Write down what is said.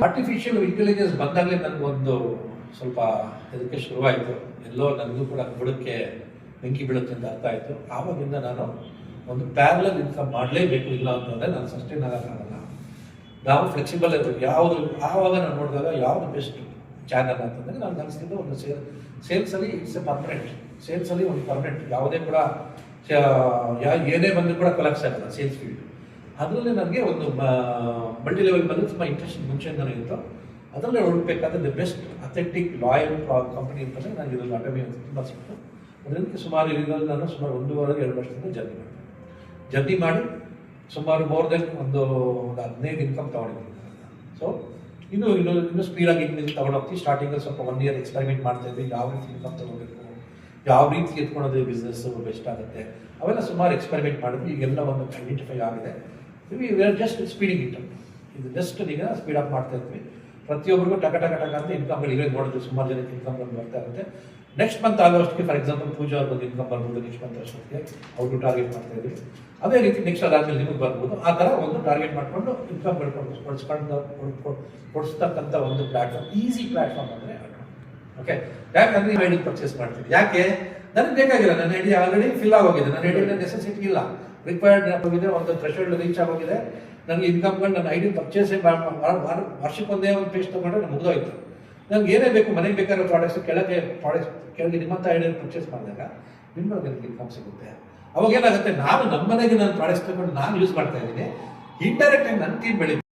Artificial intelligence ಬಂದಾಗಲೇ ನನಗೊಂದು ಸ್ವಲ್ಪ ಇದಕ್ಕೆ ಶುರುವಾಯಿತು. ಎಲ್ಲೋ ನನಗೂ ಕೂಡ ಬುಡಕ್ಕೆ ಬೆಂಕಿ ಬೀಳುತ್ತೆ ಅಂತ ಅರ್ಥ ಆಯಿತು. ಆವಾಗಿಂದ ನಾನು ಒಂದು ಪ್ಯಾರಲಲ್ ಇನ್ಕಮ್ ಮಾಡಲೇಬೇಕು, ಇಲ್ಲ ಅಂತಂದರೆ ನಾನು ಸಸ್ಟೈನ್ ಆಗೋಕ್ಕಾಗಲ್ಲ. ನಾವು ಫ್ಲೆಕ್ಸಿಬಲ್ ಇರಬೇಕು. ಯಾವುದು ಆವಾಗ ನಾನು ನೋಡಿದಾಗ ಯಾವುದು ಬೆಸ್ಟ್ ಚಾನಲ್ ಅಂತಂದರೆ ನಾನು ಅನಿಸ್ತಿದ್ದು ಒಂದು ಸೇಲ್ಸಲ್ಲಿ ಇಟ್ಸ್ ಎ ಪರ್ಮನೆಂಟ್. ಸೇಲ್ಸಲ್ಲಿ ಒಂದು ಪರ್ಮನೆಂಟ್, ಯಾವುದೇ ಕೂಡ ಏನೇ ಬಂದರೂ ಕೂಡ ಕೊಲಾಪ್ಸ್ ಆಗಲ್ಲ ಸೇಲ್ಸ್ ಫೀಲ್ಡ್. ಅದರಲ್ಲಿ ನನಗೆ ಒಂದು ಮಲ್ಟಿ ಲೆವೆಲ್ ಬಂದು ತುಂಬ ಇಂಟ್ರೆಸ್ಟ್ ಮುಂಚೆಯಿಂದಲೇ ಇತ್ತು. ಅದರಲ್ಲೇ ಹುಡುಕಬೇಕಾದ್ರೆ the best authentic loyal company ಅಂತಂದರೆ ನಾನು ಇದರಲ್ಲಿ ಅಟಮಿ ಅಂತ ತುಂಬ ಸಿಕ್ತು. ಅದರಿಂದ ಸುಮಾರು ಇದರಲ್ಲಿ ನಾನು ಸುಮಾರು 1.5-2 ವರ್ಷದಿಂದ ಜರ್ನಿ ಮಾಡಿ ಸುಮಾರು ಮೋರ್ ದೆನ್ ಒಂದು 15 ಇನ್ಕಮ್ ತೊಗೊಂಡಿದ್ದೀನಿ. ಸೊ ಇನ್ನೂ ಸ್ಪೀಡಾಗಿ ಇನ್ನು ತೊಗೊಂಡೋಗ್ತೀವಿ. ಸ್ಟಾರ್ಟಿಂಗಲ್ಲಿ ಸ್ವಲ್ಪ 1 ಇಯರ್ ಎಕ್ಸ್ಪೆರಿಮೆಂಟ್ ಮಾಡ್ತಾ ಇದ್ವಿ, ಯಾವ ರೀತಿ ಇನ್ಕಮ್ ತೊಗೋಬೇಕು, ಯಾವ ರೀತಿ ಎತ್ಕೊಳ್ಳೋದು ಬಿಸ್ನೆಸ್ ಬೆಸ್ಟ್ ಆಗುತ್ತೆ, ಅವೆಲ್ಲ ಸುಮಾರು ಎಕ್ಸ್ಪೆರಿಮೆಂಟ್ ಮಾಡಿದ್ವಿ. ಈಗೆಲ್ಲ ಒಂದು ಐಡೆಂಟಿಫೈ ಆಗಿದೆ. We are just speeding it. ಇದು ಜಸ್ಟ್ ಈಗ ಸ್ಪೀಡ್ ಅಪ್ ಮಾಡ್ತಾ ಇದ್ವಿ. ಪ್ರತಿಯೊಬ್ಬರಿಗೂ ಟಕ ಅಂತ ಇನ್ಕಮ್ಗಳು ಈಗ ನೋಡಿದ್ರೆ ಸುಮಾರು ಜನಕ್ಕೆ ಇನ್ಕಮ್ಗಳು ಬರ್ತಾ ಇರುತ್ತೆ. ನೆಕ್ಸ್ಟ್ ಮಂತ್ ಆಗೋಷ್ಟಕ್ಕೆ ಫಾರ್ ಎಕ್ಸಾಂಪಲ್ ಪೂಜಾ ಅವ್ರದ್ದು ಇನ್ಕಮ್ ಬರ್ಬೋದು, ನೆಕ್ಸ್ಟ್ ಮಂತ್ ಅಷ್ಟೊತ್ತಿಗೆ ಅವ್ರಿಗೂ ಟಾರ್ಗೆಟ್ ಮಾಡ್ತಾ ಇದ್ವಿ. ಅದೇ ರೀತಿ ನೆಕ್ಸ್ಟ್ ಅದಾದ್ಮೇಲೆ ನಿಮಗೆ ಬರ್ಬೋದು. ಆ ಥರ ಒಂದು ಟಾರ್ಗೆಟ್ ಮಾಡಿಕೊಂಡು ಇನ್ಕಮ್ ಕೊಡಿಸ್ತಕ್ಕಂಥ ಒಂದು ಪ್ಲಾಟ್ಫಾರ್ಮ್, ಈಸಿ ಪ್ಲಾಟ್ಫಾರ್ಮ್ ಅಂದರೆ ಓಕೆ. ಯಾಕಂದ್ರೆ ನೀವು ಐಡಿ ಪರ್ಚೇಸ್ ಮಾಡ್ತೀವಿ. ಯಾಕೆ ನನಗೆ ಬೇಕಾಗಿಲ್ಲ, ನನ್ನ ಐಡಿ ಆಲ್ರೆಡಿ ಫಿಲ್ ಆಗೋಗಿದೆ. ನನ್ನ ಐಡಿ ನೆಸೆಸಿಟಿ ಇಲ್ಲ, ರಿಕ್ವೈರ್ಡ್ ಆಗೋಗಿದೆ, ಒಂದು ಥ್ರೆಶೋಲ್ಡ್ ರೀಚ್ ಆಗೋಗಿದೆ. ನನಗೆ ಇನ್ಕಮ್ಗಳು ನನ್ನ ಐಡಿ ಪರ್ಚೇಸೇ ವರ್ಷಕ್ಕೊಂದೇ ಒಂದು ಪೇಜ್ ತೊಗೊಂಡ್ರೆ ನಾನು ಮುಗಿದೋಯ್ತು. ನನಗೆ ಏನೇ ಬೇಕು, ಮನೆಗೆ ಬೇಕಾಗಿರೋ ಪ್ರಾಡಕ್ಟ್ಸ್ ಕೆಳಗೆ ನಿಮ್ಮಂಥ ಐಡಿಯಾ ಪರ್ಚೇಸ್ ಮಾಡಿದಾಗ ನಿಮ್ಮೊಳಗೆ ನನಗೆ ಇನ್ಕಮ್ ಸಿಗುತ್ತೆ. ಅವಾಗ ಏನಾಗುತ್ತೆ, ನಾನು ನಮ್ಮ ಮನೆಗೆ ನಾನು ಪ್ರಾಡಕ್ಟ್ಸ್ ತಗೊಂಡು ನಾನು ಯೂಸ್ ಮಾಡ್ತಾ ಇದ್ದೀನಿ. ಇಂಡೈರೆಕ್ಟಾಗಿ ನನ್ನ ಟೀಮ್ ಬೆಳೀತೀನಿ.